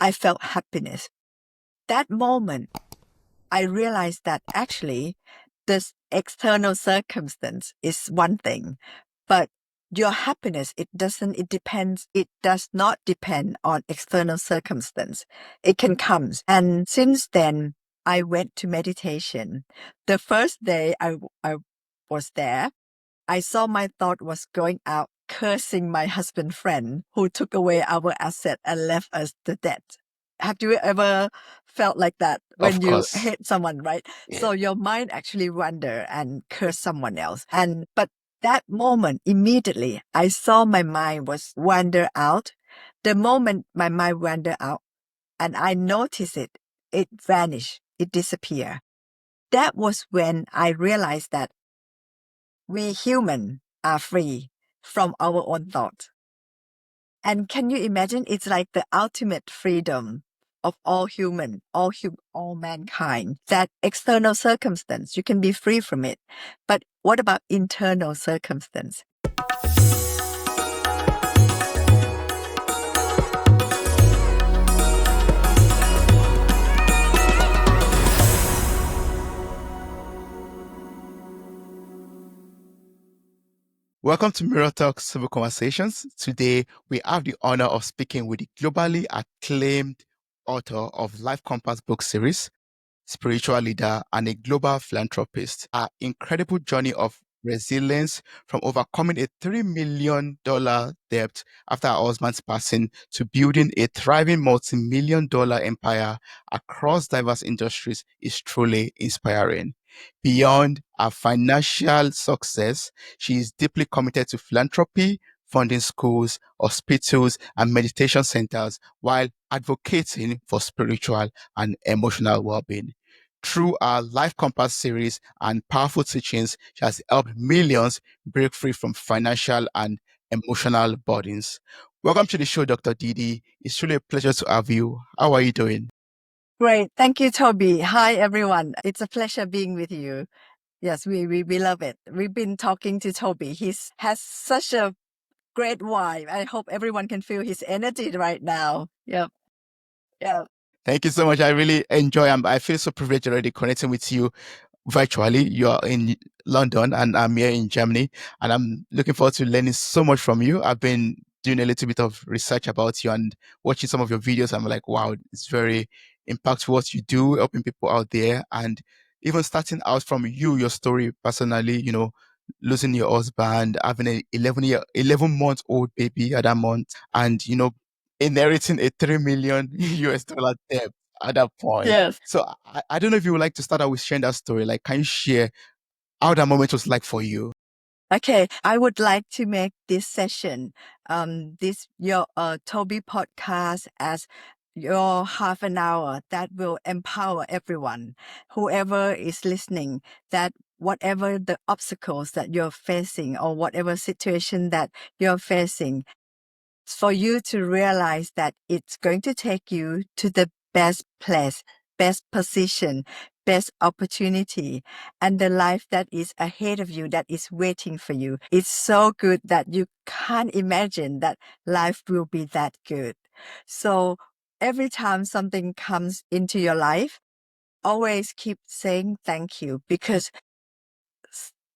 I felt happiness. That moment, I realized that actually this external circumstance is one thing, but your happiness, it does not depend on external circumstance. It can come. And since then, I went to meditation. The first day I was there, I saw my thought was going out cursing my husband friend who took away our asset and left us the debt. Have you ever felt like that Of when you course. hate someone, right? Yeah. So your mind actually wander and curse someone else. But that moment, immediately, I saw my mind was wander out. The moment my mind wander out and I noticed it, it vanished, it disappeared. That was when I realized that we human are free from our own thoughts. And can you imagine? It's like the ultimate freedom of all human, all mankind. That external circumstance, you can be free from it. But what about internal circumstance? Welcome to Mirror Talk Soulful Conversations. Today, we have the honor of speaking with the globally acclaimed author of Life Compass book series, spiritual leader, and a global philanthropist. Our incredible journey of resilience from overcoming a $3 million debt after her husband's passing to building a thriving multi-million-dollar empire across diverse industries is truly inspiring. Beyond her financial success, she is deeply committed to philanthropy, funding schools, hospitals, and meditation centers while advocating for spiritual and emotional well-being. Through our Life Compass series and powerful teachings, she has helped millions break free from financial and emotional burdens. Welcome to the show, Dr. Didi. It's truly a pleasure to have you. How are you doing? Great. Thank you, Toby. Hi, everyone. It's a pleasure being with you. Yes, we love it. We've been talking to Toby. He has such a great vibe. I hope everyone can feel his energy right now. Yep. Yeah. Thank you so much. I really enjoy and I feel so privileged already connecting with you virtually. You are in London and I'm here in Germany, and I'm looking forward to learning so much from you. I've been doing a little bit of research about you and watching some of your videos. I'm like, wow, it's very impactful what you do, helping people out there. And even starting out from you, your story personally, losing your husband, having an 11-month old baby at that month, and, inheriting a 3 million US dollar debt at that point. Yes. So I don't know if you would like to start out with sharing that story. Like, can you share how that moment was like for you? Okay, I would like to make this session, your Toby podcast as your half an hour that will empower everyone, whoever is listening, that whatever the obstacles that you're facing or whatever situation that you're facing, for you to realize that it's going to take you to the best place, best position, best opportunity, and the life that is ahead of you, that is waiting for you. It's so good that you can't imagine that life will be that good. So every time something comes into your life, always keep saying thank you, because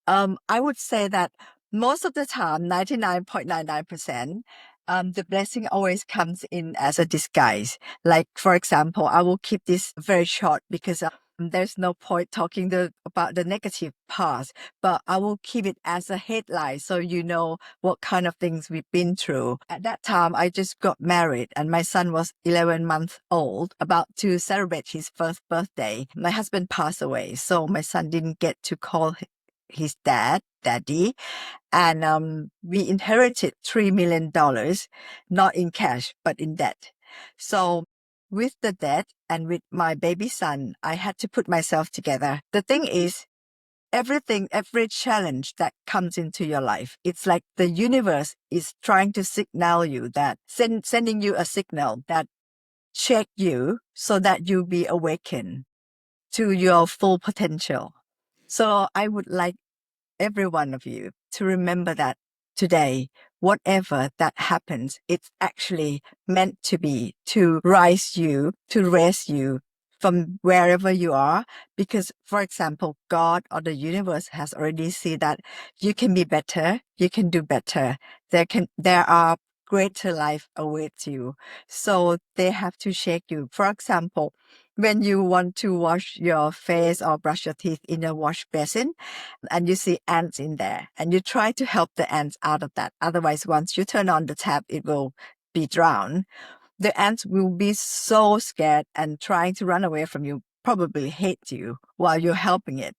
I would say that most of the time, 99.99%, the blessing always comes in as a disguise. Like, for example, I will keep this very short because there's no point talking about the negative parts, but I will keep it as a headline so you know what kind of things we've been through. At that time, I just got married and my son was 11 months old, about to celebrate his first birthday. My husband passed away, so my son didn't get to call his daddy, and we inherited $3 million, not in cash, but in debt. So with the debt and with my baby son, I had to put myself together. The thing is, every challenge that comes into your life, it's like the universe is trying to signal you that, sending you a signal that check you so that you be awakened to your full potential. So I would like every one of you to remember that today, whatever that happens, it's actually meant to be to raise you from wherever you are. Because, for example, God or the universe has already seen that you can be better, you can do better. There are greater life awaits you. So they have to shake you. For example, when you want to wash your face or brush your teeth in a wash basin and you see ants in there and you try to help the ants out of that. Otherwise, once you turn on the tap, it will be drowned. The ants will be so scared and trying to run away from you, probably hate you while you're helping it.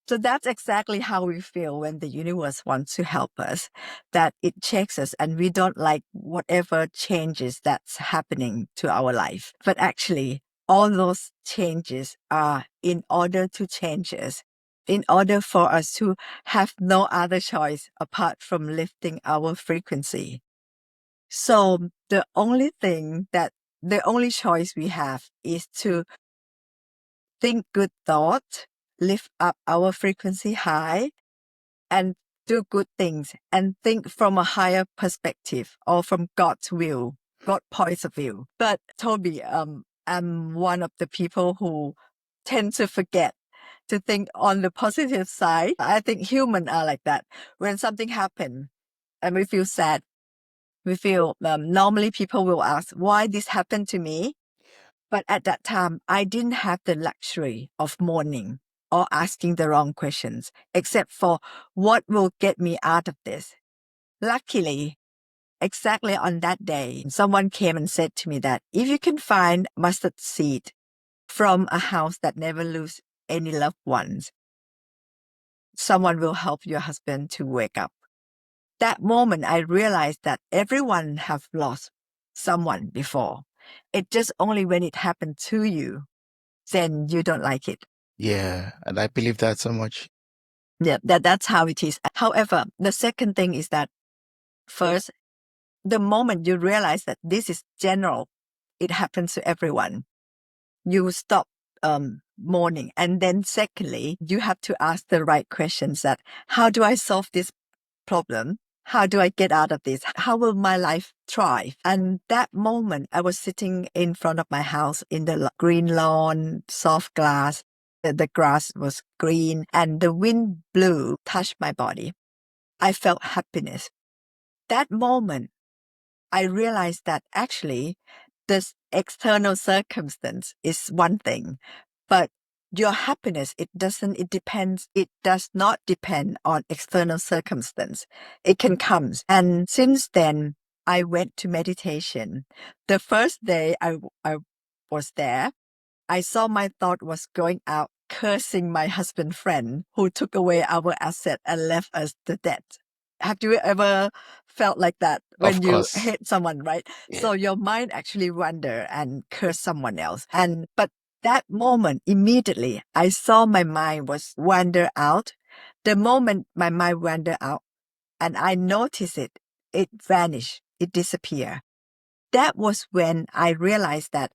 So that's exactly how we feel when the universe wants to help us, that it checks us and we don't like whatever changes that's happening to our life. But actually, all those changes are in order to change us, in order for us to have no other choice apart from lifting our frequency. So the only choice we have is to think good thought, lift up our frequency high, and do good things, and think from a higher perspective or from God's will, God's point of view. But Toby, I'm one of the people who tend to forget to think on the positive side. I think humans are like that. When something happens and we feel sad, normally people will ask, why this happened to me? But at that time, I didn't have the luxury of mourning or asking the wrong questions, except for what will get me out of this. Luckily, exactly on that day, someone came and said to me that if you can find mustard seed from a house that never loses any loved ones, someone will help your husband to wake up. That moment, I realized that everyone have lost someone before. It just only when it happened to you, then you don't like it. Yeah, and I believe that so much. Yeah, that's how it is. However, the second thing is that first, the moment you realize that this is general, it happens to everyone, you stop mourning. And then secondly, you have to ask the right questions that, how do I solve this problem? How do I get out of this? How will my life thrive? And that moment, I was sitting in front of my house in the green lawn, soft grass. The grass was green and the wind blew, touched my body. I felt happiness. That moment, I realized that actually this external circumstance is one thing, but your happiness, it does not depend on external circumstance. It can come. And since then, I went to meditation. The first day I was there, I saw my thought was going out cursing my husband friend who took away our asset and left us the debt. Have you ever felt like that when Of you course. hate someone, right? Yeah. So your mind actually wander and curse someone else. But that moment, immediately, I saw my mind was wander out. The moment my mind wander out and I noticed it, it vanished, it disappeared. That was when I realized that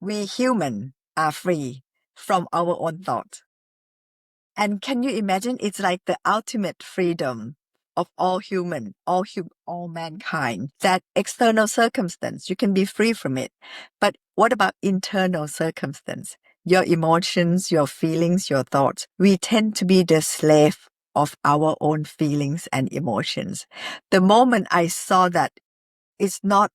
we human are free from our own thoughts. And can you imagine? It's like the ultimate freedom of all human, all mankind. That external circumstance, you can be free from it. But what about internal circumstance? Your emotions, your feelings, your thoughts. We tend to be the slave of our own feelings and emotions. The moment I saw that it's not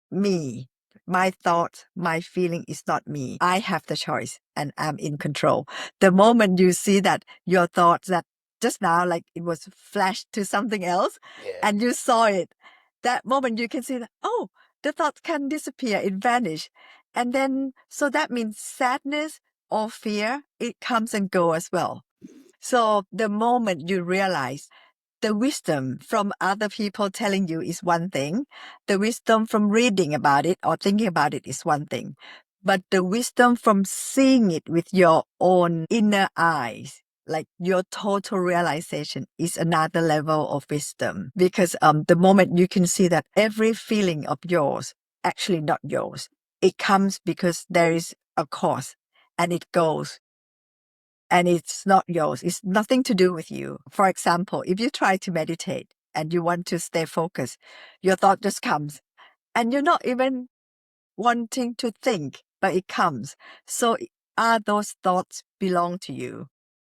me, my thought, my feeling is not me. I have the choice and I'm in control. The moment you see that your thoughts that just now, like it was flashed to something else and you saw it, that moment you can see that, oh, the thought can disappear, it vanish. And then, so that means sadness or fear, it comes and go as well. So the moment you realize the wisdom from other people telling you is one thing. The wisdom from reading about it or thinking about it is one thing. But the wisdom from seeing it with your own inner eyes, like your total realization, is another level of wisdom. Because the moment you can see that every feeling of yours, actually not yours, it comes because there is a cause and it goes. And it's not yours. It's nothing to do with you. For example, if you try to meditate, and you want to stay focused, your thought just comes and you're not even wanting to think, but it comes. So are those thoughts belong to you?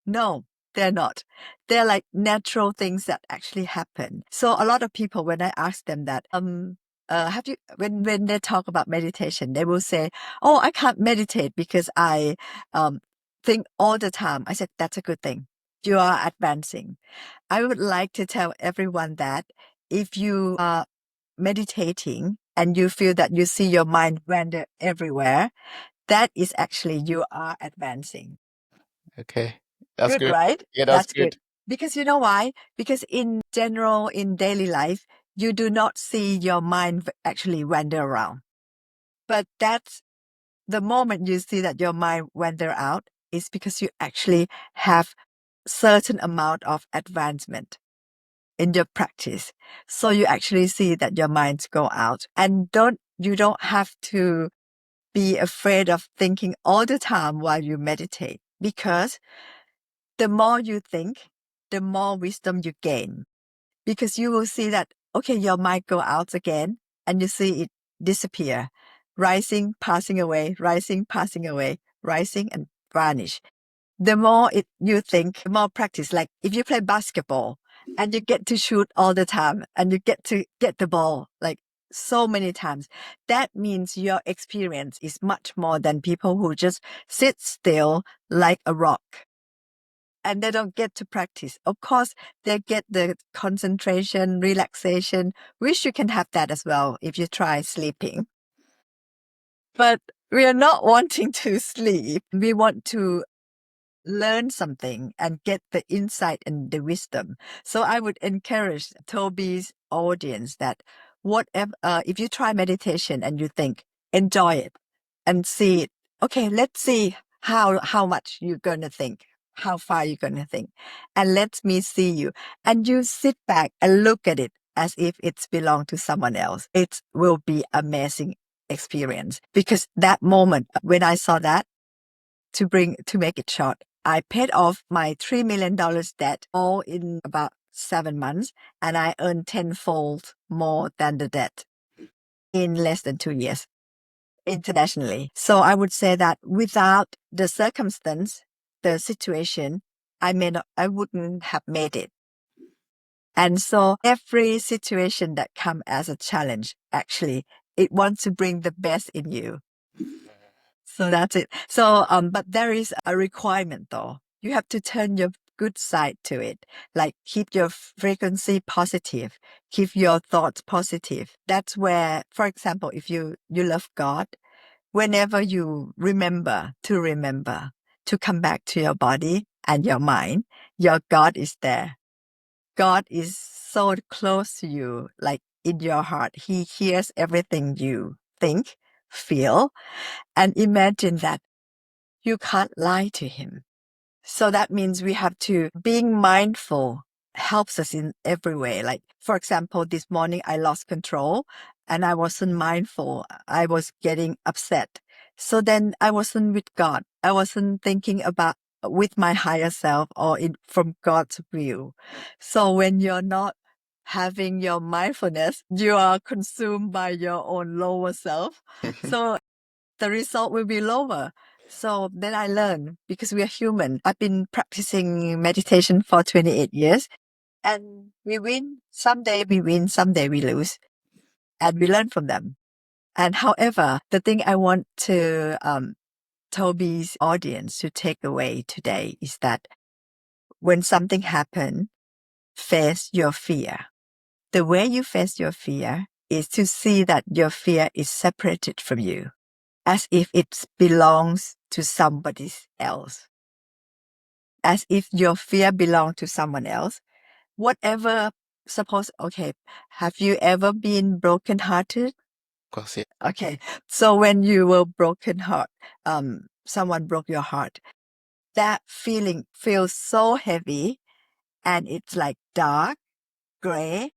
No, they're not. They're like natural things that actually happen. So a lot of people, when I ask them that, have you, when they talk about meditation, they will say, oh, I can't meditate because I think all the time. I said, that's a good thing. You are advancing. I would like to tell everyone that if you are meditating and you feel that you see your mind wander everywhere, that is actually you are advancing. Okay. That's Good, good. right? Yeah, that's That's good. good. Because you know why? Because in general, in daily life, you do not see your mind actually wander around. But that's the moment you see that your mind wander out is because you actually have certain amount of advancement in your practice. So you actually see that your minds go out and you don't have to be afraid of thinking all the time while you meditate, because the more you think, the more wisdom you gain, because you will see that, okay, your mind go out again and you see it disappear, rising, passing away, rising, passing away, rising and vanish. The more you think, the more practice. Like if you play basketball and you get to shoot all the time and you get to get the ball like so many times, that means your experience is much more than people who just sit still like a rock and they don't get to practice. Of course, they get the concentration, relaxation, which you can have that as well if you try sleeping. But we are not wanting to sleep. We want to learn something and get the insight and the wisdom. So I would encourage Toby's audience that whatever, if you try meditation and you think, enjoy it and see it. Okay, let's see how much you're going to think, how far you're going to think, and let me see you. And you sit back and look at it as if it's belong to someone else. It will be amazing experience, because that moment when I saw that, to make it short, I paid off my $3 million debt all in about 7 months, and I earned tenfold more than the debt in less than 2 years internationally. So I would say that without the circumstance, the situation, I wouldn't have made it. And so every situation that comes as a challenge, actually, it wants to bring the best in you. So that's it. So, but there is a requirement though. You have to turn your good side to it. Like keep your frequency positive, keep your thoughts positive. That's where, for example, if you love God, whenever you remember to come back to your body and your mind, your God is there. God is so close to you, like in your heart. He hears everything you think, feel, and imagine that you can't lie to him. So that means we have to, being mindful helps us in every way. Like, for example, this morning I lost control and I wasn't mindful. I was getting upset. So then I wasn't with God. I wasn't thinking about with my higher self or from God's view. So when you're not having your mindfulness, you are consumed by your own lower self. So the result will be lower. So then I learned, because we are human. I've been practicing meditation for 28 years, and we win. Someday we win, someday we lose, and we learn from them. And however, the thing I want to Toby's audience to take away today is that when something happens, face your fear. The way you face your fear is to see that your fear is separated from you, as if it belongs to somebody else, as if your fear belongs to someone else. Whatever, suppose, okay, have you ever been brokenhearted? Of course, yeah. Okay, so when you were broken heart, someone broke your heart, that feeling feels so heavy, and it's like dark, gray,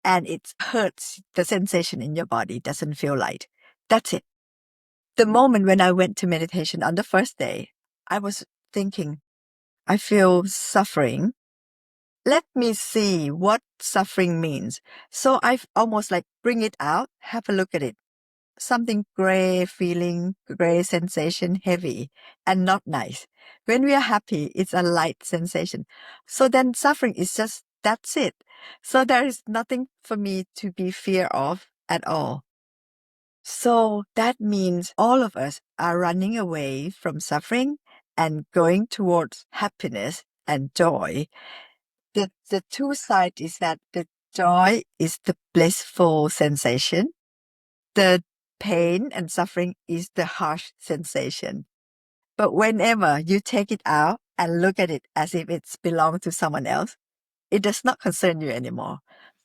and it hurts. The sensation in your body doesn't feel light. That's it. The moment when I went to meditation on the first day, I was thinking, I feel suffering. let me see what suffering means. So I've almost like bring it out, have a look at it. Something gray feeling, gray sensation, heavy and not nice. When we are happy, it's a light sensation. So then suffering is just, that's it. So there is nothing for me to be fear of at all. So that means all of us are running away from suffering and going towards happiness and joy. The two sides is that the joy is the blissful sensation. The pain and suffering is the harsh sensation. But whenever you take it out and look at it as if it's belonged to someone else, it does not concern you anymore.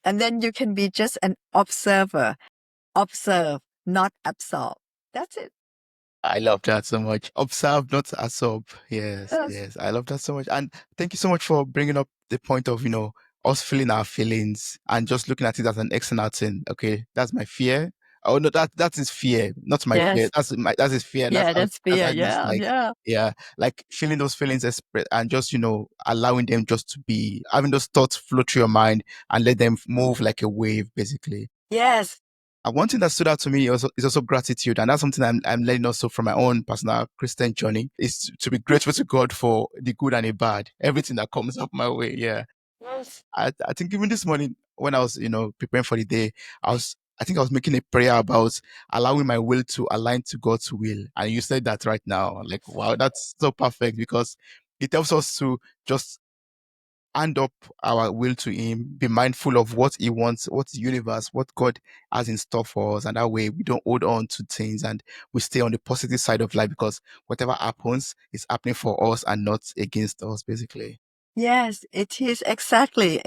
And then you can be just an observer, observe, not absorb. That's it. I love that so much. Observe, not absorb. Yes, Yes. yes. I love that so much. And thank you so much for bringing up the point of, us feeling our feelings and just looking at it as an external thing. Okay, that's my fear. Oh no, that is fear, not my fear. Yes. That's his fear. Yeah, that's That's fear. how this Yeah, like yeah. yeah, like feeling those feelings and just allowing them just to be, having those thoughts flow through your mind and let them move like a wave, basically. Yes. And one thing that stood out to me is also gratitude. And that's something I'm learning also from my own personal Christian journey, is to be grateful to God for the good and the bad, everything that comes up my way. Yeah. Yes. I think even this morning when I was, preparing for the day, I think I was making a prayer about allowing my will to align to God's will. And you said that right now. Like, wow, that's so perfect, because it helps us to just hand up our will to him, be mindful of what he wants, what the universe, what God has in store for us. And that way we don't hold on to things and we stay on the positive side of life, because whatever happens is happening for us and not against us, basically. Yes, it is exactly.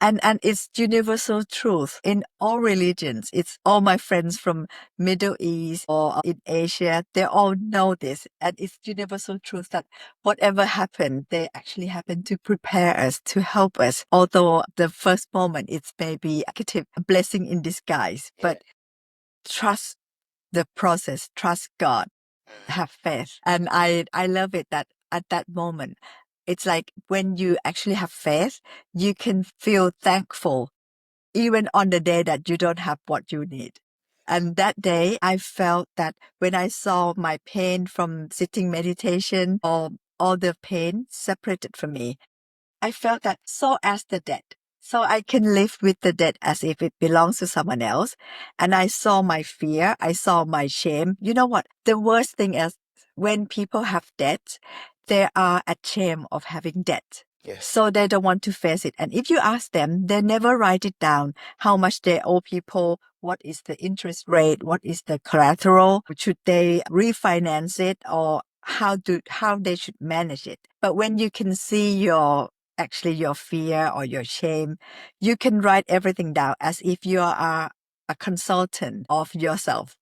And it's universal truth in all religions. It's all my friends from Middle East or in Asia, they all know this. And it's universal truth that whatever happened, they actually happen to prepare us, to help us. Although the first moment it's maybe a blessing in disguise, but trust the process, trust God, have faith. And I love it that at that moment, it's like when you actually have faith, you can feel thankful even on the day that you don't have what you need. And that day, I felt that when I saw my pain from sitting meditation or all the pain separated from me, I felt that so as the dead. So I can live with the dead as if it belongs to someone else. And I saw my fear. I saw my shame. You know what? The worst thing is when people have debt, they are ashamed of having debt. Yes. So they don't want to face it. And if you ask them, they never write it down, how much they owe people, what is the interest rate, what is the collateral, should they refinance it, or how they should manage it. But when you can see your fear or your shame, you can write everything down as if you are a consultant of yourself.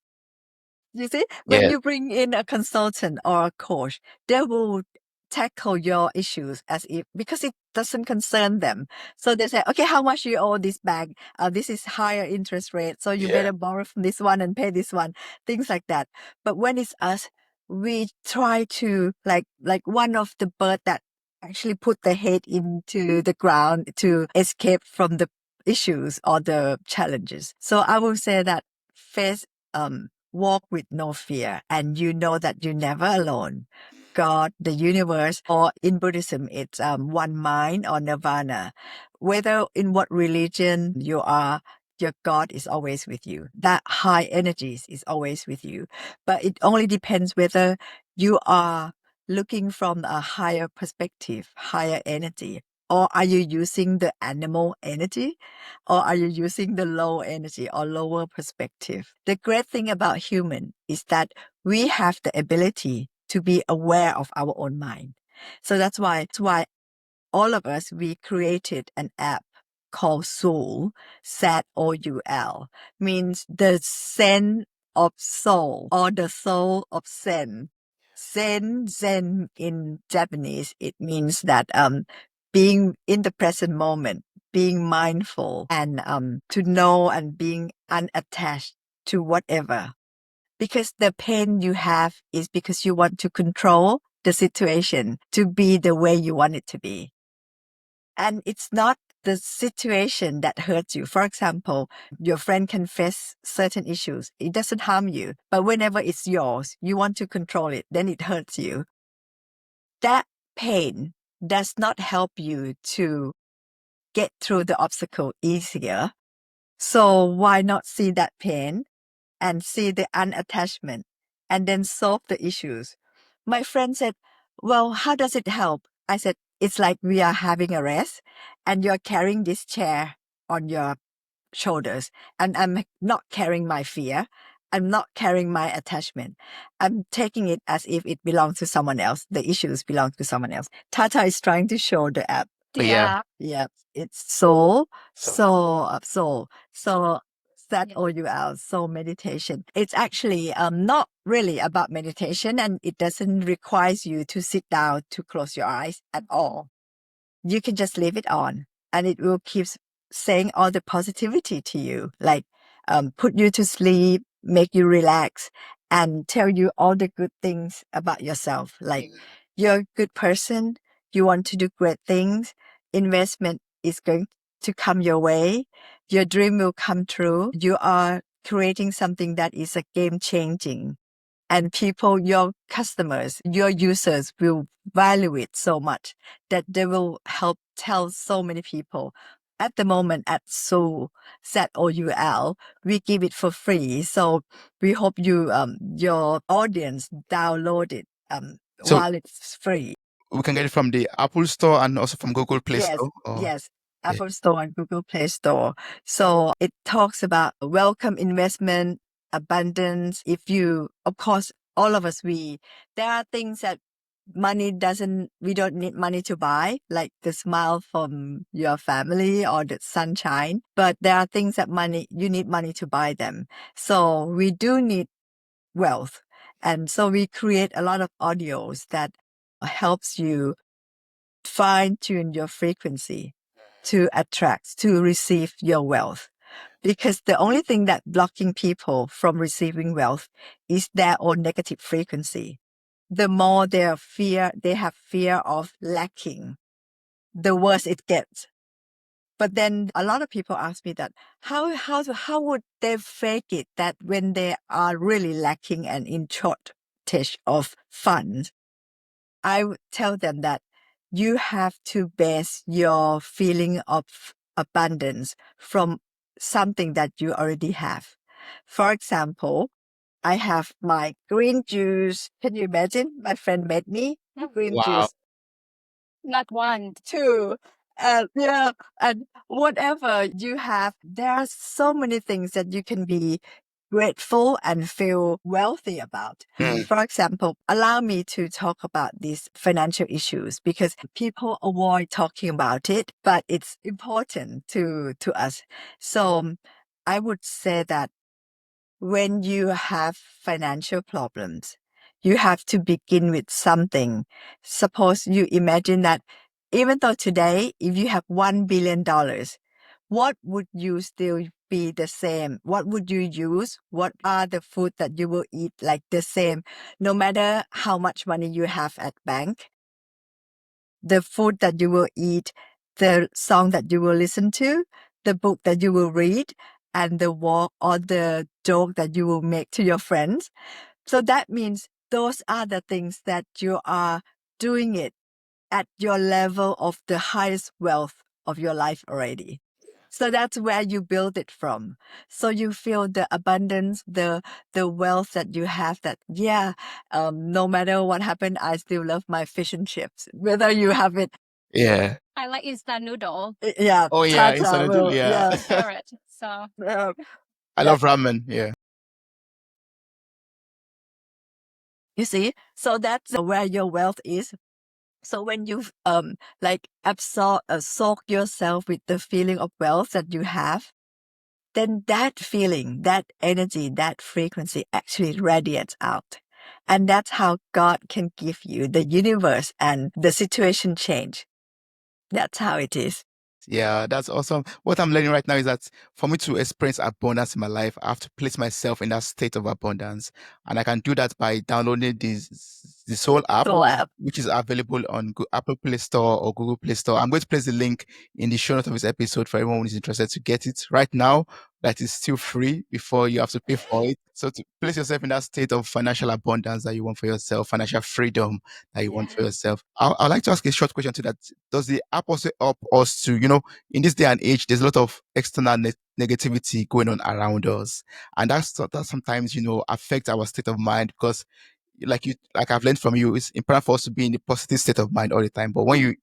You see, when Yeah. you bring in a consultant or a coach, they will tackle your issues as if, because it doesn't concern them. So they say, okay, how much you owe this bank? This is higher interest rate. So you better borrow from this one and pay this one, things like that. But when it's us, we try to like one of the bird that actually put the head into the ground to escape from the issues or the challenges. So I will say that face, walk with no fear, and you know that you're never alone. God, the universe, or in Buddhism, it's one mind or nirvana. Whether in what religion you are, your God is always with you. That high energies is always with you. But it only depends whether you are looking from a higher perspective, higher energy, or are you using the animal energy? Or are you using the low energy or lower perspective? The great thing about human is that we have the ability to be aware of our own mind. So that's why all of us, we created an app called Zoul, Zoul, means the Zen of soul or the soul of Zen. Zen in Japanese, it means that being in the present moment, being mindful and to know and being unattached to whatever. Because the pain you have is because you want to control the situation to be the way you want it to be. And it's not the situation that hurts you. For example, your friend can face certain issues. It doesn't harm you. But whenever it's yours, you want to control it, then it hurts you. That pain does not help you to get through the obstacle easier. So why not see that pain and see the unattachment and then solve the issues? My friend said, well, how does it help? I said, it's like we are having a rest and you're carrying this chair on your shoulders, and I'm not carrying my fear. I'm not carrying my attachment. I'm taking it as if it belongs to someone else. The issues belong to someone else. Tata is trying to show the app. Yeah. Yeah, it's Soul. So Zoul, Soul meditation. It's actually not really about meditation, and it doesn't require you to sit down to close your eyes at all. You can just leave it on, and it will keep saying all the positivity to you, like put you to sleep, make you relax, and tell you all the good things about yourself. Like you're a good person, you want to do great things, investment is going to come your way, your dream will come true, you are creating something that is a game changing. And people, your customers, your users will value it so much that they will help tell so many people. At the moment at Zoul, Zoul, we give it for free. So we hope you, your audience download it So while it's free. we can get it from the Apple Store and also from Google Play Yes, Store. yes. Yeah. Apple Store and Google Play Store. So it talks about welcome investment, abundance. If you, of course, all of us, there are things that we don't need money to buy, like the smile from your family or the sunshine. But there are things that you need money to buy them. So we do need wealth. And so we create a lot of audios that helps you fine tune your frequency to attract, to receive your wealth. Because the only thing that blocking people from receiving wealth is their own negative frequency. The more they have fear of lacking, the worse it gets. But then a lot of people ask me that how would they fake it that when they are really lacking and in shortage of funds? I would tell them that you have to base your feeling of abundance from something that you already have. For example, I have my green juice. Can you imagine? My friend made me green Wow. juice. Not one, two. Yeah, and whatever you have, there are so many things that you can be grateful and feel wealthy about. For example, allow me to talk about these financial issues because people avoid talking about it, but it's important to us. So I would say that when you have financial problems, you have to begin with something. Suppose you imagine that even though today, if you have $1 billion, what would you still be the same? What would you use? What are the food that you will eat like the same? No matter how much money you have at bank, the food that you will eat, the song that you will listen to, the book that you will read, and the walk or the joke that you will make to your friends. So that means those are the things that you are doing it at your level of the highest wealth of your life already. So that's where you build it from. So you feel the abundance, the wealth that you have that, no matter what happened, I still love my fish and chips. Whether you have it. Yeah. I like instant noodle. Yeah. Oh yeah, Tata instant will, noodle, yeah. My favorite. So I love ramen, yeah. You see, so that's where your wealth is. So when you soak yourself with the feeling of wealth that you have, then that feeling, that energy, that frequency actually radiates out. And that's how God can give you the universe and the situation change. That's how it is. Yeah, that's awesome. What I'm learning right now is that for me to experience abundance in my life, I have to place myself in that state of abundance. And I can do that by downloading this the Zoul app, Zoul App. which is available on Apple Play Store or Google Play Store. I'm going to place the link in the show notes of this episode for everyone who is interested to get it right now. That is still free before you have to pay for it. So to place yourself in that state of financial abundance that you want for yourself, financial freedom that you want for yourself. I'd like to ask a short question to that. Does the app also help us to, in this day and age, there's a lot of external negativity going on around us. And that sometimes, affects our state of mind because like I've learned from you, it's important for us to be in a positive state of mind all the time. But when you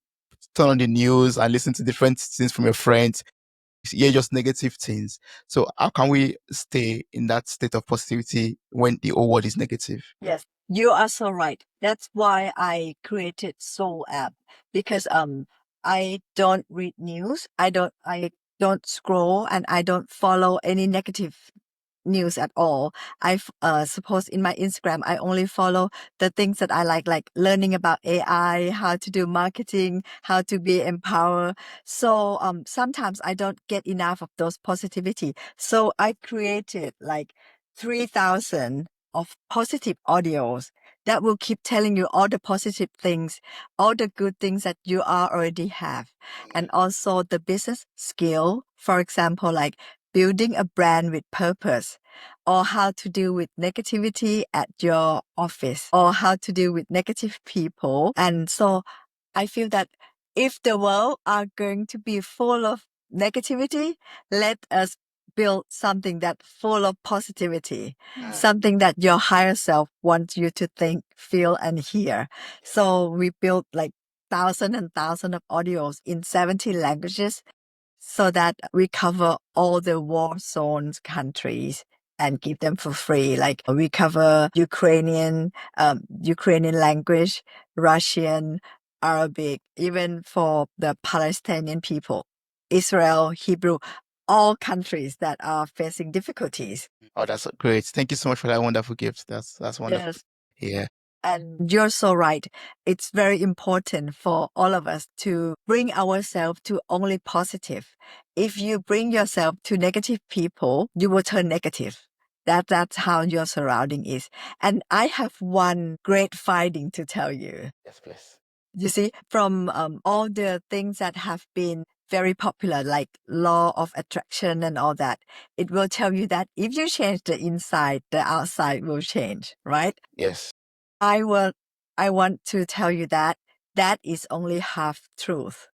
turn on the news and listen to different things from your friends, you hear just negative things. So how can we stay in that state of positivity when the whole world is negative? Yes, you are so right. That's why I created Zoul App, because I don't read news. I don't scroll, and I don't follow any negative news at all. I suppose in my Instagram, I only follow the things that I like learning about AI, how to do marketing, how to be empowered. So sometimes I don't get enough of those positivity. So I created like 3,000 of positive audios that will keep telling you all the positive things, all the good things that you already have. And also the business skill, for example, like building a brand with purpose, or how to deal with negativity at your office, or how to deal with negative people. And so I feel that if the world are going to be full of negativity, let us build something that full of positivity, something that your higher self wants you to think, feel, and hear. So we built like thousands and thousands of audios in 70 languages so that we cover all the war zones countries and give them for free. Like we cover Ukrainian language, Russian, Arabic, even for the Palestinian people, Israel, Hebrew, all countries that are facing difficulties. Oh, that's great. Thank you so much for that wonderful gift. That's wonderful. Yes. Yeah. And you're so right. It's very important for all of us to bring ourselves to only positive. If you bring yourself to negative people, you will turn negative. That's how your surrounding is. And I have one great finding to tell you. Yes, please. You see, from all the things that have been very popular, like law of attraction and all that, it will tell you that if you change the inside, the outside will change, right? Yes. I want to tell you that that is only half truth.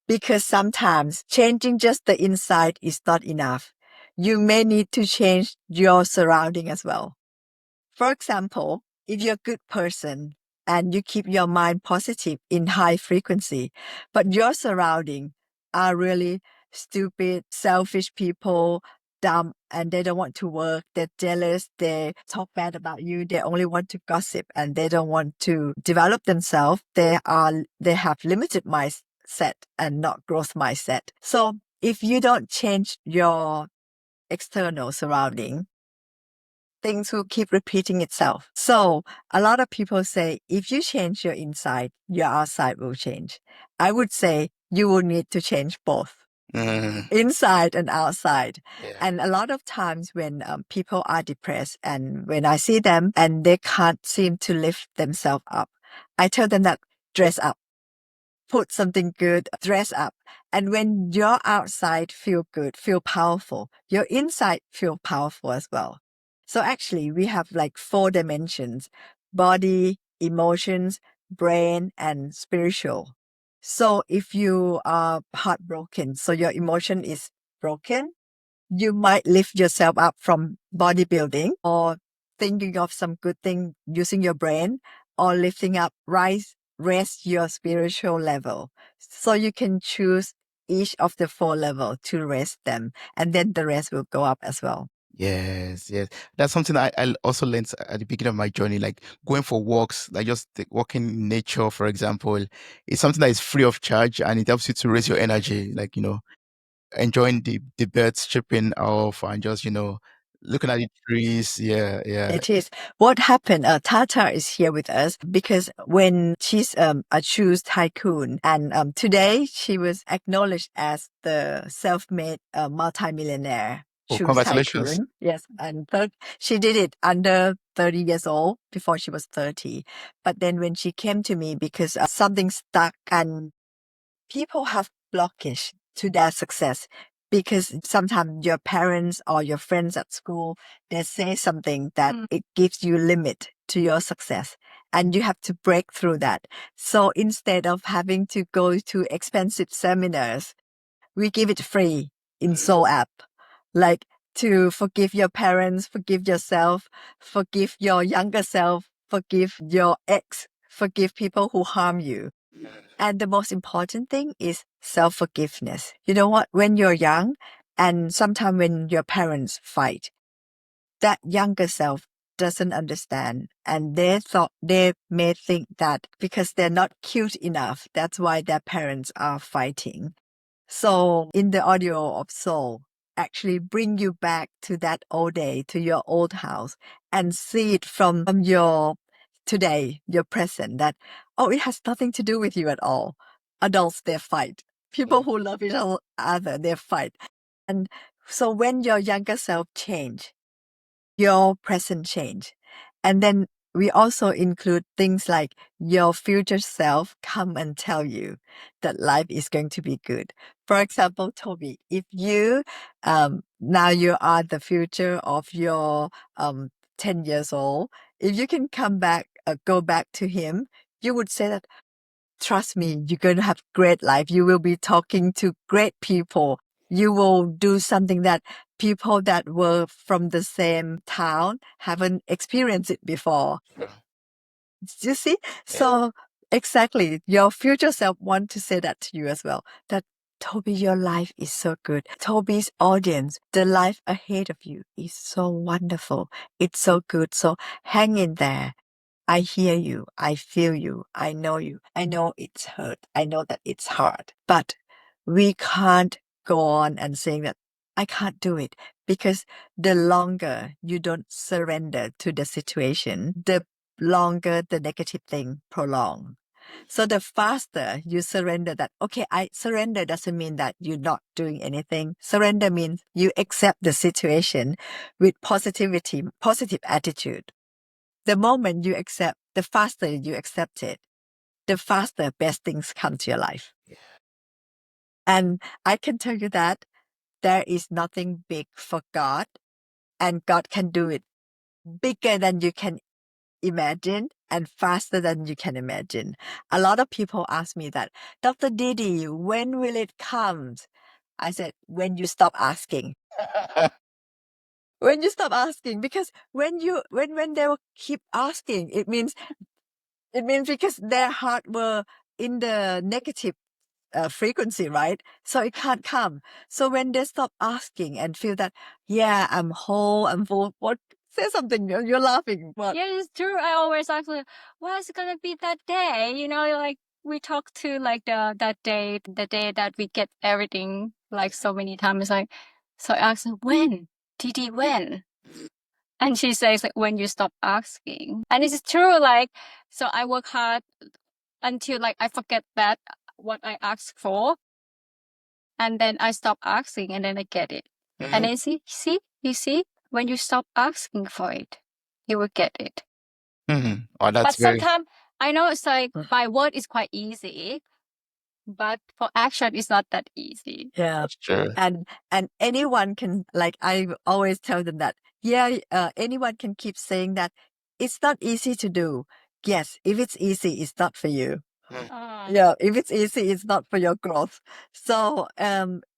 Because sometimes changing just the inside is not enough. You may need to change your surrounding as well. For example, if you're a good person and you keep your mind positive in high frequency, but your surrounding are really stupid, selfish people, dumb, and they don't want to work, they're jealous, they talk bad about you, they only want to gossip, and they don't want to develop themselves, they have limited mindset and not growth mindset. So if you don't change your external surrounding, things will keep repeating itself. So a lot of people say, if you change your inside, your outside will change. I would say you will need to change both. Inside and outside. Yeah. And a lot of times when people are depressed and when I see them and they can't seem to lift themselves up, I tell them that dress up. Put something good, dress up. And when your outside feel good, feel powerful, your inside feel powerful as well. So actually we have like 4 dimensions: body, emotions, brain, and spiritual. So if you are heartbroken, so your emotion is broken, you might lift yourself up from bodybuilding or thinking of some good thing using your brain, or lifting up, raise your spiritual level. So you can choose each of the 4 levels to raise them, and then the rest will go up as well. Yes. That's something I also learned at the beginning of my journey, like going for walks, like just walking in nature, for example. It's something that is free of charge and it helps you to raise your energy, like, enjoying the birds chirping off and just, looking at the trees. Yeah. It is. What happened? Tata is here with us because when she's a shoes tycoon, and today she was acknowledged as the self-made multimillionaire. Oh, Choose congratulations. tycoon. Yes. And she did it under 30 years old before she was 30. But then when she came to me because something stuck and people have blockage to their success because sometimes your parents or your friends at school, they say something that it gives you limit to your success and you have to break through that. So instead of having to go to expensive seminars, we give it free in Zoul App. Like to forgive your parents, forgive yourself, forgive your younger self, forgive your ex, forgive people who harm you. And the most important thing is self-forgiveness. You know what? When you're young and sometimes when your parents fight, that younger self doesn't understand. And they may think that because they're not cute enough, that's why their parents are fighting. So in the audio of Soul, actually bring you back to that old day, to your old house and see it from your today, your present, that, oh, it has nothing to do with you at all. Adults, they fight. People who love each other, they fight. And so when your younger self change, your present change. And then we also include things like your future self come and tell you that life is going to be good. For example, Toby, if you, now you are the future of your 10 years old, if you can come back, go back to him, you would say that, trust me, you're going to have great life. You will be talking to great people. You will do something that people that were from the same town haven't experienced it before. You see? So exactly, your future self want to say that to you as well. That Toby, your life is so good. Toby's audience, the life ahead of you is so wonderful. It's so good. So hang in there. I hear you. I feel you. I know you. I know it's hurt. I know that it's hard. But we can't go on and saying that I can't do it, because the longer you don't surrender to the situation, the longer the negative thing prolong. So the faster you surrender that, okay, I surrender doesn't mean that you're not doing anything. Surrender means you accept the situation with positivity, positive attitude. The moment you accept, the faster you accept it, the faster best things come to your life. And I can tell you that there is nothing big for God, and God can do it bigger than you can imagine and faster than you can imagine. A lot of people ask me that, Dr. Didi, when will it come? I said, when you stop asking. When you stop asking, because when they will keep asking, it means because their heart were in the negative frequency, right? So it can't come. So when they stop asking and feel that, yeah, I'm whole, I'm full, what? Say something. You're laughing. What? Yeah, it's true. I always ask, like, what's gonna be that day? You know, like we talk to like the day that we get everything, like so many times. Like, so I ask her, when? Didi, when? And she says, like, when you stop asking. And it's true. Like, so I work hard until like I forget that what I asked for, and then I stop asking, and then I get it. And then you see, when you stop asking for it, you will get it. Oh, that's But sometimes I know it's like by word is quite easy, but for action it's not that easy. Yeah. That's true. And anyone can, like, I always tell them that, anyone can keep saying that it's not easy to do. Yes, if it's easy, it's not for you. Yeah, if it's easy, it's not for your growth. So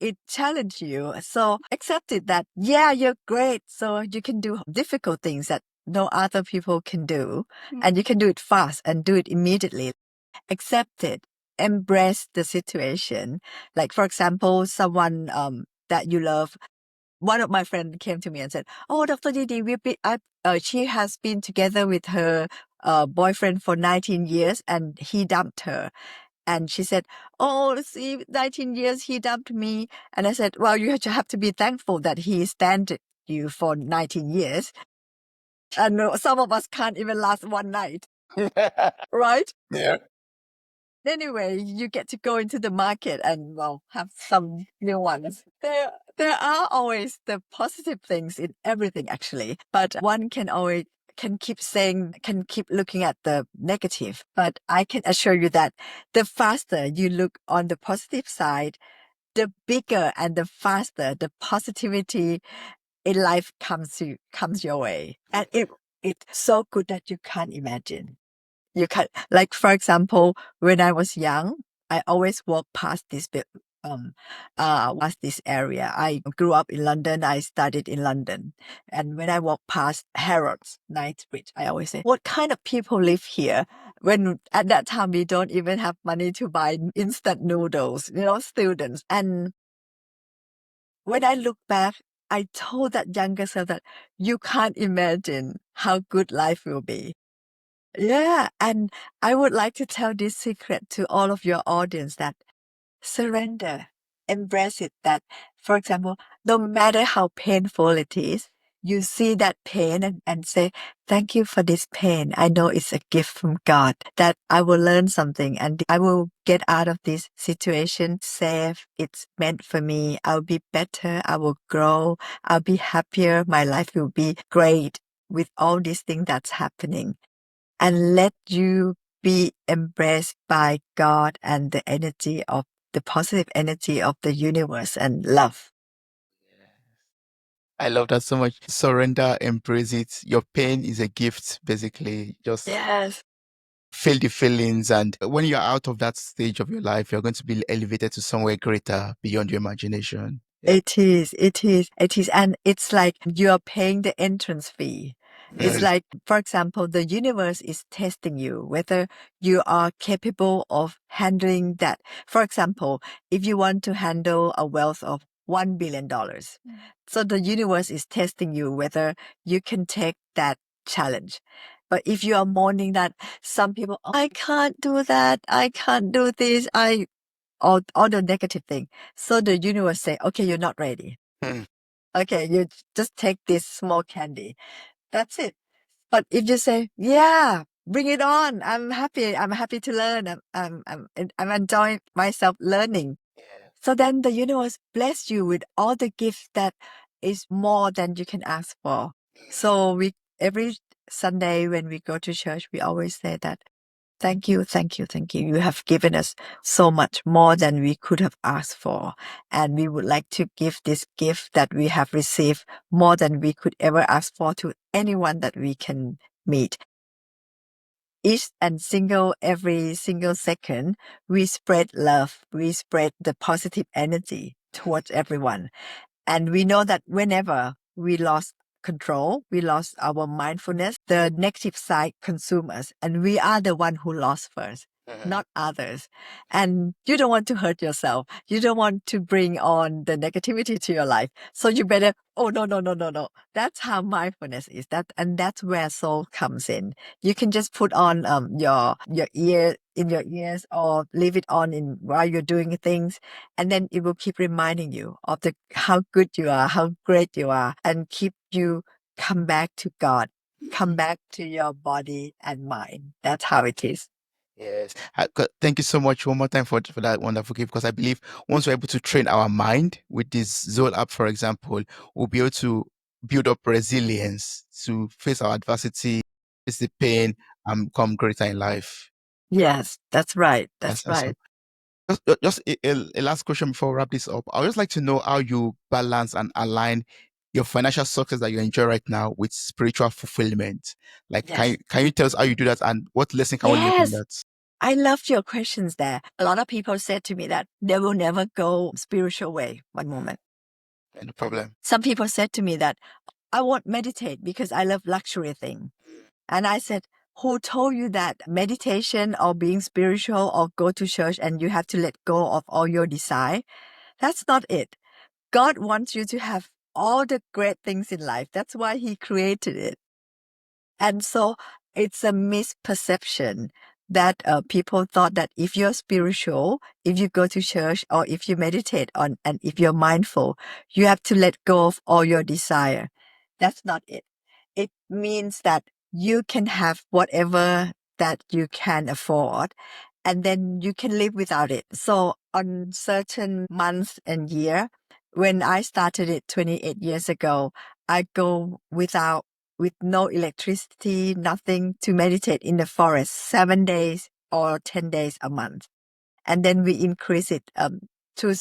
it challenges you. So accept it that, yeah, you're great. So you can do difficult things that no other people can do. And you can do it fast and do it immediately. Accept it. Embrace the situation. Like, for example, someone that you love. One of my friends came to me and said, "Oh, Dr. Didi, she has been together with her boyfriend for 19 years and he dumped her." And she said, "Oh, see, 19 years he dumped me." And I said, "Well, you have to be thankful that he stand you for 19 years. And some of us can't even last one night." Right? Yeah. Anyway, you get to go into the market and have some new ones. There are always the positive things in everything actually, but one can keep looking at the negative. But I can assure you that the faster you look on the positive side, the bigger and the faster the positivity in life comes your way. And it's so good that you can't imagine. You can, like, for example, when I was young, I always walk past this area. I grew up in London. I studied in London. And when I walk past Harrods, Knightsbridge, I always say, what kind of people live here? When at that time, we don't even have money to buy instant noodles, students. And when I look back, I told that younger self that you can't imagine how good life will be. Yeah, and I would like to tell this secret to all of your audience that surrender, embrace it. That, for example, no matter how painful it is, you see that pain and say, thank you for this pain. I know it's a gift from God, that I will learn something and I will get out of this situation safe. It's meant for me. I'll be better. I will grow. I'll be happier. My life will be great with all these things that's happening. And let you be embraced by God and the positive energy of the universe and love. I love that so much. Surrender, embrace it. Your pain is a gift, basically. Just Yes. feel the feelings. And when you're out of that stage of your life, you're going to be elevated to somewhere greater beyond your imagination. It is. And it's like you're paying the entrance fee. It's like, for example, the universe is testing you, whether you are capable of handling that. For example, if you want to handle a wealth of $1 billion, so the universe is testing you whether you can take that challenge. But if you are mourning that some people, I can't do that, I can't do this, all the negative thing. So the universe say, okay, you're not ready. Okay, you just take this small candy. That's it. But if you say, yeah, bring it on. I'm happy to learn. I'm enjoying myself learning. So then the universe bless you with all the gifts that is more than you can ask for. So every Sunday when we go to church, we always say that, thank you. You have given us so much more than we could have asked for. And we would like to give this gift that we have received more than we could ever ask for to anyone that we can meet. Every single second, we spread love. We spread the positive energy towards everyone. And we know that whenever we lost control, we lost our mindfulness, the negative side consumes us. And we are the one who lost first, not others. And you don't want to hurt yourself. You don't want to bring on the negativity to your life. So you better, no. That's how mindfulness is. And that's where soul comes in. You can just put on your ear in your ears or leave it on while you're doing things, and then it will keep reminding you of how good you are, how great you are, and keep you come back to God, come back to your body and mind. That's how it is. Yes. Thank you so much one more time for that wonderful gift, because I believe once we're able to train our mind with this Zoul app, for example, we'll be able to build up resilience to face our adversity, face the pain, and come greater in life. Yes, that's right. That's awesome. right. Just a last question before we wrap this up. I would just like to know how you balance and align your financial success that you enjoy right now with spiritual fulfillment. Like, Yes. can you tell us how you do that and what lesson can we learn from that? I loved your questions there. A lot of people said to me that they will never go spiritual way. One moment. No problem. Some people said to me that I won't meditate because I love luxury thing. And I said, who told you that meditation or being spiritual or go to church and you have to let go of all your desire? That's not it. God wants you to have all the great things in life. That's why he created it. And so it's a misperception that people thought that if you're spiritual, if you go to church or if you meditate and if you're mindful, you have to let go of all your desire. That's not it. It means that you can have whatever that you can afford, and then you can live without it. So on certain months and year, when I started it 28 years ago, I go with no electricity, nothing, to meditate in the forest 7 days or 10 days a month. And then we increase it to,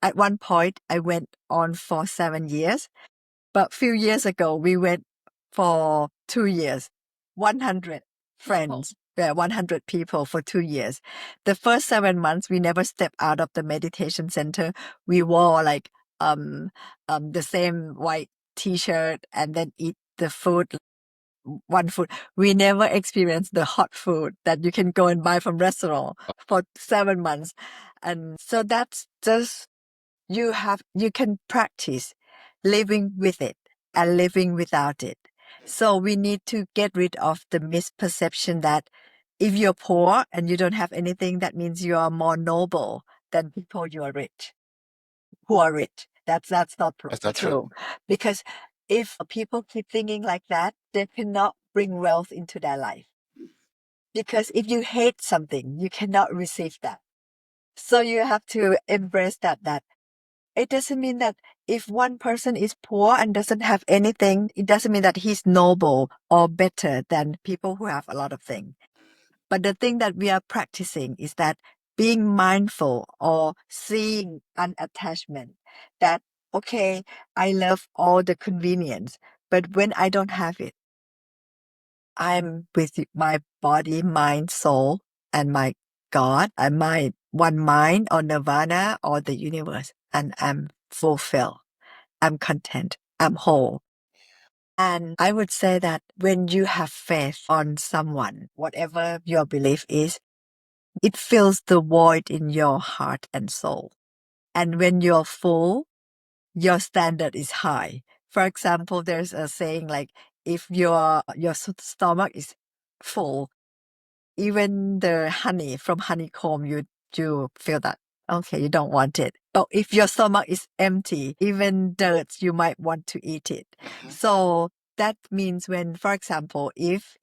at one point, I went on for 7 years. But a few years ago, we went for 2 years, 100 friends, 100 people for 2 years. The first 7 months, we never stepped out of the meditation center. We wore like the same white t-shirt and then eat the food, one food. We never experienced the hot food that you can go and buy from restaurant for 7 months. And so that's just, you can practice living with it and living without it. So we need to get rid of the misperception that if you're poor and you don't have anything, that means you are more noble than people who are rich. That's not That's not true. Because if people keep thinking like that, they cannot bring wealth into their life. Because if you hate something, you cannot receive that. So you have to embrace that it doesn't mean that if one person is poor and doesn't have anything, it doesn't mean that he's noble or better than people who have a lot of things. But the thing that we are practicing is that being mindful or seeing unattachment, that, okay, I love all the convenience, but when I don't have it, I'm with my body, mind, soul, and my God, and my one mind or nirvana or the universe, and I'm fulfilled. I'm content. I'm whole. And I would say that when you have faith on someone, whatever your belief is, it fills the void in your heart and soul. And when you're full, your standard is high. For example, there's a saying like, if your stomach is full, even the honey from honeycomb, you feel that, okay, you don't want it. But if your stomach is empty, even dirt, you might want to eat it. So that means when, for example, if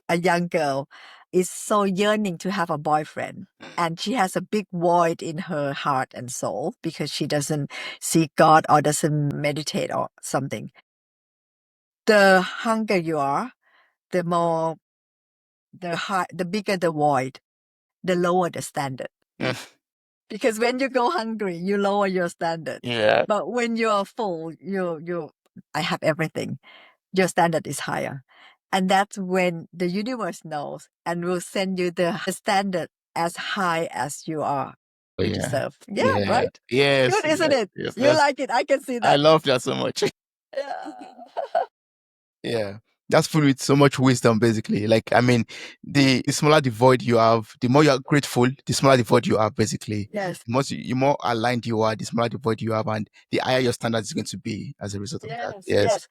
a young girl is so yearning to have a boyfriend and she has a big void in her heart and soul because she doesn't see God or doesn't meditate or something, the hungrier you are, the more the bigger the void, the lower the standard. Because when you go hungry, you lower your standard. Yeah. But when you are full, I have everything. Your standard is higher. And that's when the universe knows and will send you the standard as high as you are. You deserve. Yeah, right? Yes. Good, isn't it? Yes, You like it. I can see I that. love that so much. Yeah. Yeah. That's full with so much wisdom, basically. Like, I mean, the smaller the void you have, the more you're grateful, the smaller the void you have, basically. Yes. The more aligned you are, the smaller the void you have, and the higher your standard is going to be as a result of that. Yes.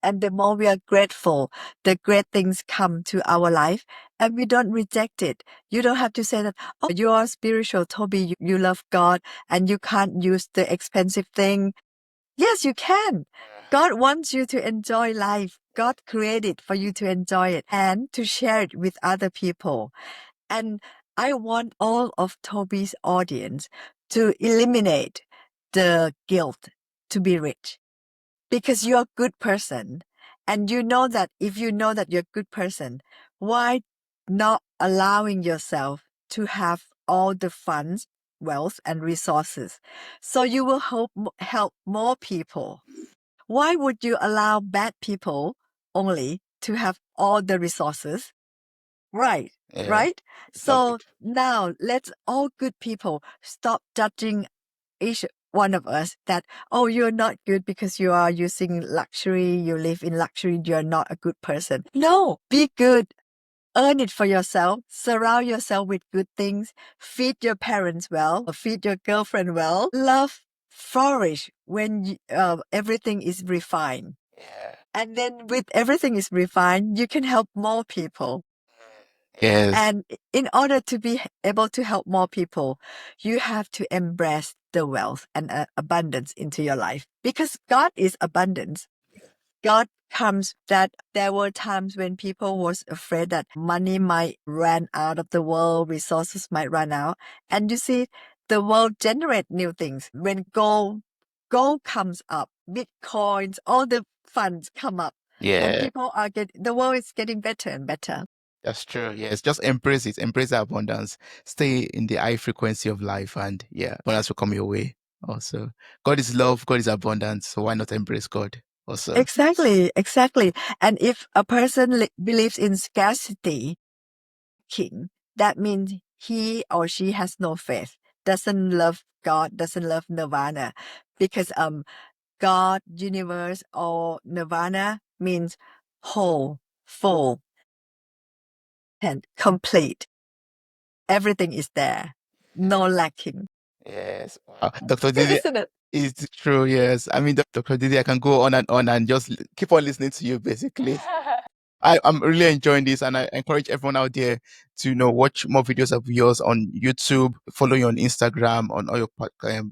And the more we are grateful, the great things come to our life and we don't reject it. You don't have to say that, oh, you are spiritual, Toby, you love God and you can't use the expensive thing. Yes, you can. God wants you to enjoy life. God created for you to enjoy it and to share it with other people. And I want all of Toby's audience to eliminate the guilt to be rich. Because you're a good person. And you know that if you know that you're a good person, why not allowing yourself to have all the funds, wealth, and resources? So you will help more people. Why would you allow bad people only to have all the resources? Right. Right? So now let's all good people stop judging each one of us that, oh, you're not good because you are using luxury, you live in luxury, you're not a good person. No, be good. Earn it for yourself. Surround yourself with good things. Feed your parents well. Feed your girlfriend well. Love flourish when everything is refined. And then with everything is refined, you can help more people. Yes. And in order to be able to help more people, you have to embrace the wealth and abundance into your life because God is abundance. God comes that there were times when people was afraid that money might run out of the world, resources might run out. And you see, the world generate new things. When gold comes up, Bitcoins, all the funds come up. And Yeah, people are the world is getting better and better. that's true. Yes, just embrace it. Embrace the abundance. Stay in the high frequency of life, and yeah, abundance will come your way. Also, God is love. God is abundance. So why not embrace God? Also, Exactly. And if a person believes in scarcity, that means he or she has no faith, doesn't love God, doesn't love nirvana, because God, universe, or nirvana means whole, full, and complete. Everything is there, no lacking. yes. Wow. Dr. Good, Didi, isn't it? it's true. Yes. I mean, Dr. Didi, I can go on and just keep on listening to you, basically. I'm really enjoying this, and I encourage everyone out there to watch more videos of yours on YouTube, follow you on Instagram, on all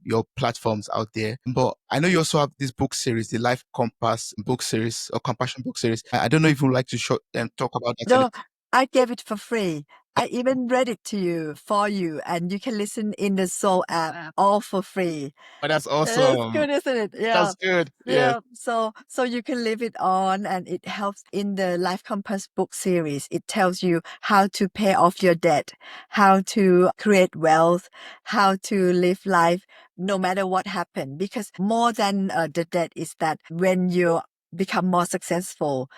your platforms out there. But I know you also have this book series, the Life Compass book series or Compassion book series. I don't know if you'd like to talk about that. No, I gave it for free. I even read it to you for you, and you can listen in the Zoul app all for free. Oh, that's It's awesome. good, isn't it? Yeah. That's good. Yeah. Yeah. So you can leave it on, and it helps in the Life Compass book series. It tells you how to pay off your debt, how to create wealth, how to live life no matter what happened. Because more than the debt is that when you become more successful,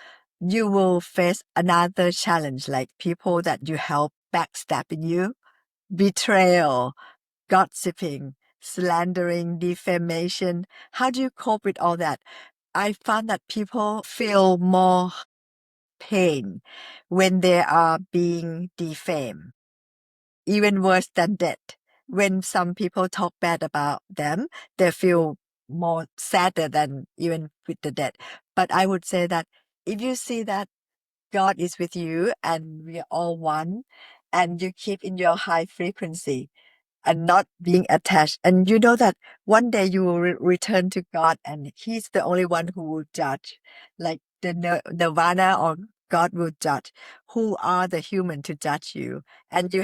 you will face another challenge, like people that you help backstabbing you, betrayal, gossiping, slandering, defamation. How do you cope with all that? I found that people feel more pain when they are being defamed, even worse than death. When some people talk bad about them, they feel more sadder than even with the death. But I would say that if you see that God is with you and we are all one, and you keep in your high frequency and not being attached, and you know that one day you will return to God, and He's the only one who will judge, like the nirvana or God will judge. Who are the human to judge you? And you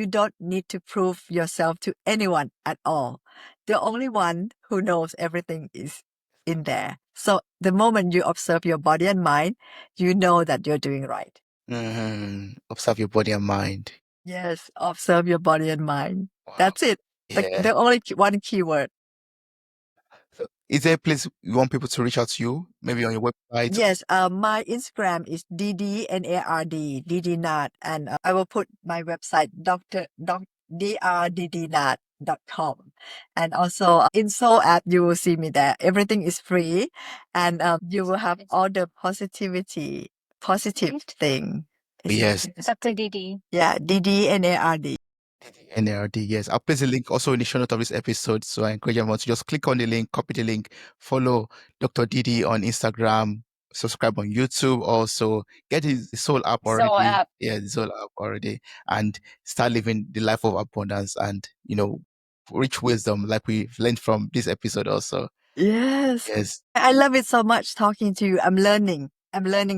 don't need to prove yourself to anyone at all. The only one who knows everything is in there. So the moment you observe your body and mind, you know that you're doing right. Observe your body and mind. Yes, observe your body and mind. Wow. That's it. Yeah. The only one keyword. So is there a place you want people to reach out to you? Maybe on your website? Yes, my Instagram is DDnard, DDnard, and I will put my website DDnard.com. And also in Zoul app, you will see me there. Everything is free, and you will have all the positive thing. Yes. Dr. Didi. Yeah, DDnard. NARD, yes. I'll place a link also in the show note of this episode. So I encourage everyone to just click on the link, copy the link, follow Dr. Didi on Instagram, subscribe on YouTube, also get the Zoul app already. Zoul app. Yeah, the Zoul app already, and start living the life of abundance and, rich wisdom like we've learned from this episode also. Yes. Yes. I love it so much talking to you. I'm learning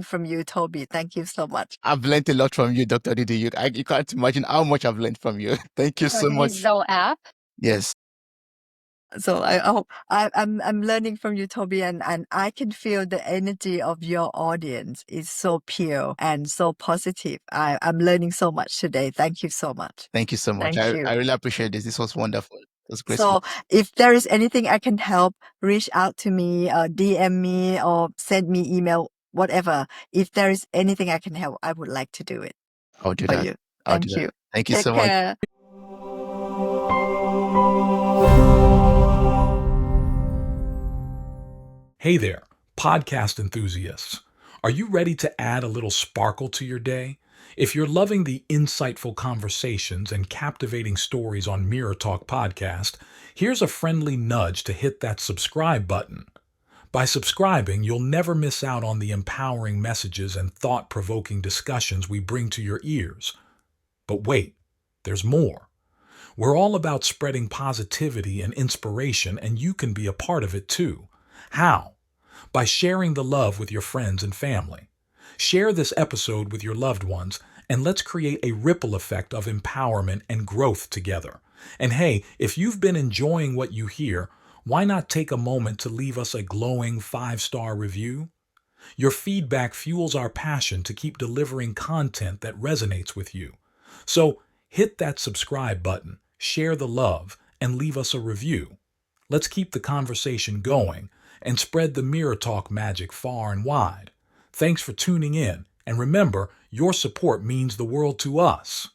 from you, Toby. Thank you so much. I've learned a lot from you, Dr. Didi. You can't imagine how much I've learned from you. Thank you so much. Zoul app. Yes. So I hope I'm learning from you, Toby, and I can feel the energy of your audience is so pure and so positive. I'm learning so much today. Thank you so much. Thank you so much. Thank you. I really appreciate this. This was wonderful. It was great. So if there is anything I can help, reach out to me, DM me, or send me email, whatever. If there is anything I can help, I would like to do it. I'll do for that. you. I'll Thank do that. you. Thank you Take so much. care. Hey there, podcast enthusiasts. Are you ready to add a little sparkle to your day? If you're loving the insightful conversations and captivating stories on Mirror Talk Podcast, here's a friendly nudge to hit that subscribe button. By subscribing, you'll never miss out on the empowering messages and thought-provoking discussions we bring to your ears. But wait, there's more. We're all about spreading positivity and inspiration, and you can be a part of it too. How? by sharing the love with your friends and family. Share this episode with your loved ones, and let's create a ripple effect of empowerment and growth together. And hey, if you've been enjoying what you hear, why not take a moment to leave us a glowing 5-star review? Your feedback fuels our passion to keep delivering content that resonates with you. So hit that subscribe button, share the love, and leave us a review. Let's keep the conversation going and spread the Mirror Talk magic far and wide. Thanks for tuning in, and remember, your support means the world to us.